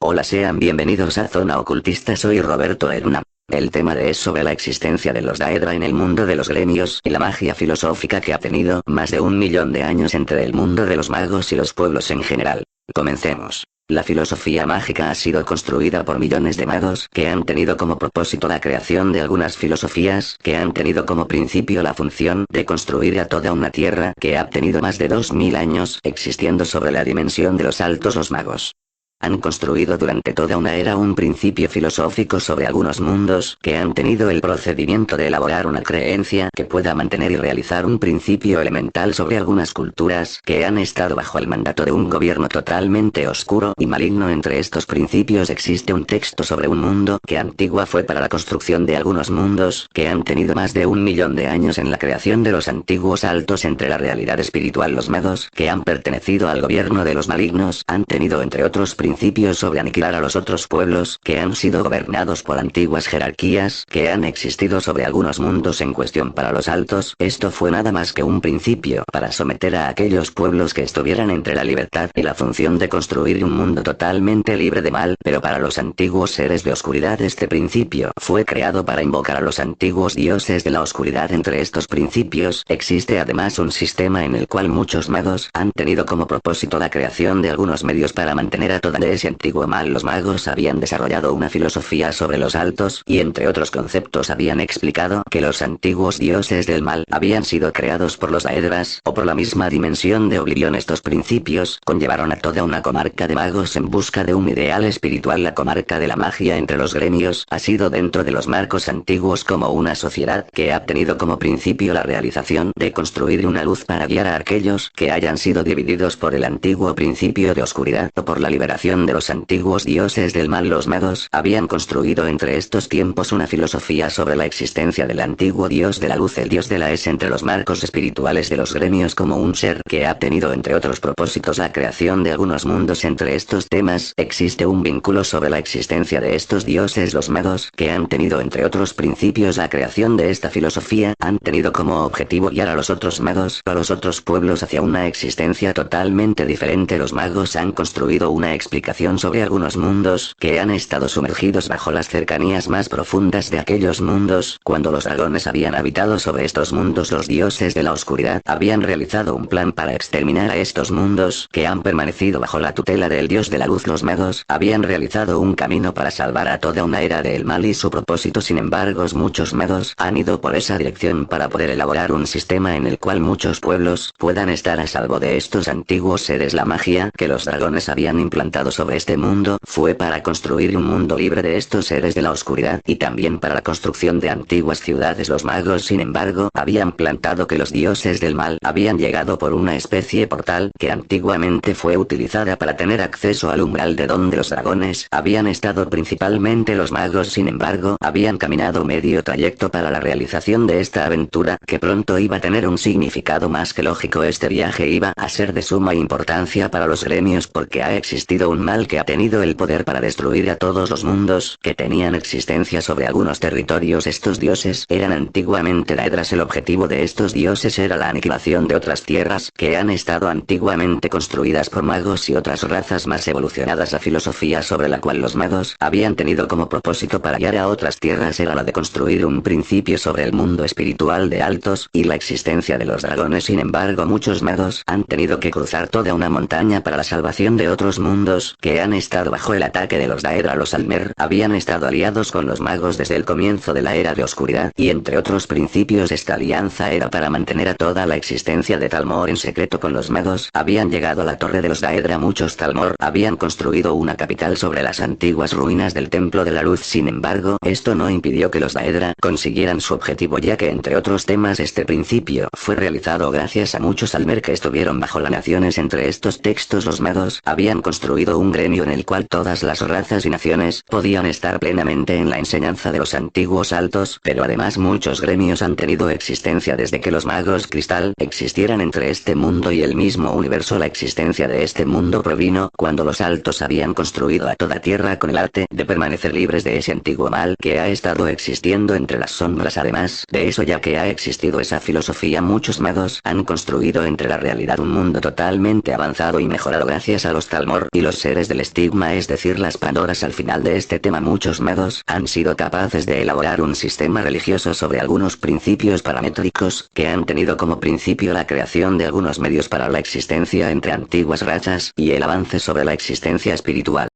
Hola, sean bienvenidos a Zona Ocultista, soy Roberto Eruna. El tema es sobre la existencia de los Daedra en el mundo de los gremios y la magia filosófica que ha tenido más de 1.000.000 de años entre el mundo de los magos y los pueblos en general. Comencemos. La filosofía mágica ha sido construida por millones de magos que han tenido como propósito la creación de algunas filosofías que han tenido como principio la función de construir a toda una tierra que ha tenido más de 2.000 años existiendo sobre la dimensión de los altos los magos. Han construido durante toda una era un principio filosófico sobre algunos mundos que han tenido el procedimiento de elaborar una creencia que pueda mantener y realizar un principio elemental sobre algunas culturas que han estado bajo el mandato de un gobierno totalmente oscuro y maligno. Entre estos principios existe un texto sobre un mundo que antigua fue para la construcción de algunos mundos que han tenido más de 1.000.000 de años en la creación de los antiguos altos entre la realidad espiritual. Los magos que han pertenecido al gobierno de los malignos han tenido entre otros principios sobre aniquilar a los otros pueblos que han sido gobernados por antiguas jerarquías que han existido sobre algunos mundos en cuestión. Para los altos, esto fue nada más que un principio para someter a aquellos pueblos que estuvieran entre la libertad y la función de construir un mundo totalmente libre de mal. Pero para los antiguos seres de oscuridad este principio fue creado para invocar a los antiguos dioses de la oscuridad. Entre estos principios existe además un sistema en el cual muchos magos han tenido como propósito la creación de algunos medios para mantener a toda de ese antiguo mal. Los magos habían desarrollado una filosofía sobre los altos y entre otros conceptos habían explicado que los antiguos dioses del mal habían sido creados por los Daedras o por la misma dimensión de Oblivión. Estos principios conllevaron a toda una comarca de magos en busca de un ideal espiritual. La comarca de la magia entre los gremios ha sido dentro de los marcos antiguos como una sociedad que ha tenido como principio la realización de construir una luz para guiar a aquellos que hayan sido divididos por el antiguo principio de oscuridad o por la liberación de los antiguos dioses del mal. Los magos habían construido entre estos tiempos una filosofía sobre la existencia del antiguo dios de la luz, el dios de la es entre los marcos espirituales de los gremios como un ser que ha tenido entre otros propósitos la creación de algunos mundos. Entre estos temas existe un vínculo sobre la existencia de estos dioses. Los magos que han tenido entre otros principios la creación de esta filosofía han tenido como objetivo guiar a los otros magos, a los otros pueblos hacia una existencia totalmente diferente. Los magos han construido una explicación sobre algunos mundos que han estado sumergidos bajo las cercanías más profundas de aquellos mundos. Cuando los dragones habían habitado sobre estos mundos, los dioses de la oscuridad habían realizado un plan para exterminar a estos mundos que han permanecido bajo la tutela del dios de la luz. Los magos habían realizado un camino para salvar a toda una era del mal y su propósito. Sin embargo, muchos magos han ido por esa dirección para poder elaborar un sistema en el cual muchos pueblos puedan estar a salvo de estos antiguos seres. La magia que los dragones habían implantado sobre este mundo fue para construir un mundo libre de estos seres de la oscuridad y también para la construcción de antiguas ciudades. Los magos, sin embargo, habían plantado que los dioses del mal habían llegado por una especie portal que antiguamente fue utilizada para tener acceso al umbral de donde los dragones habían estado. Principalmente los magos, sin embargo, habían caminado medio trayecto para la realización de esta aventura que pronto iba a tener un significado más que lógico. Este viaje iba a ser de suma importancia para los gremios porque ha existido un mal que ha tenido el poder para destruir a todos los mundos que tenían existencia sobre algunos territorios. Estos dioses eran antiguamente Daedras. El objetivo de estos dioses era la aniquilación de otras tierras que han estado antiguamente construidas por magos y otras razas más evolucionadas. La filosofía sobre la cual los magos habían tenido como propósito para guiar a otras tierras era la de construir un principio sobre el mundo espiritual de altos y la existencia de los dragones. Sin embargo, muchos magos han tenido que cruzar toda una montaña para la salvación de otros mundos que han estado bajo el ataque de los Daedra. Los Almer habían estado aliados con los magos desde el comienzo de la era de oscuridad y entre otros principios esta alianza era para mantener a toda la existencia de Talmor en secreto. Con los magos habían llegado a la torre de los Daedra. Muchos Talmor habían construido una capital sobre las antiguas ruinas del templo de la luz. Sin embargo, esto no impidió que los Daedra consiguieran su objetivo, ya que entre otros temas este principio fue realizado gracias a muchos Almer que estuvieron bajo las naciones. Entre estos textos los magos habían construido un gremio en el cual todas las razas y naciones podían estar plenamente en la enseñanza de los antiguos altos. Pero además muchos gremios han tenido existencia desde que los magos cristal existieran entre este mundo y el mismo universo. La existencia de este mundo provino cuando los altos habían construido a toda tierra con el arte de permanecer libres de ese antiguo mal que ha estado existiendo entre las sombras. Además de eso, ya que ha existido esa filosofía, muchos magos han construido entre la realidad un mundo totalmente avanzado y mejorado gracias a los Talmor y los seres del estigma, es decir, las Pandoras. Al final de este tema, muchos magos han sido capaces de elaborar un sistema religioso sobre algunos principios paramétricos, que han tenido como principio la creación de algunos medios para la existencia entre antiguas razas, y el avance sobre la existencia espiritual.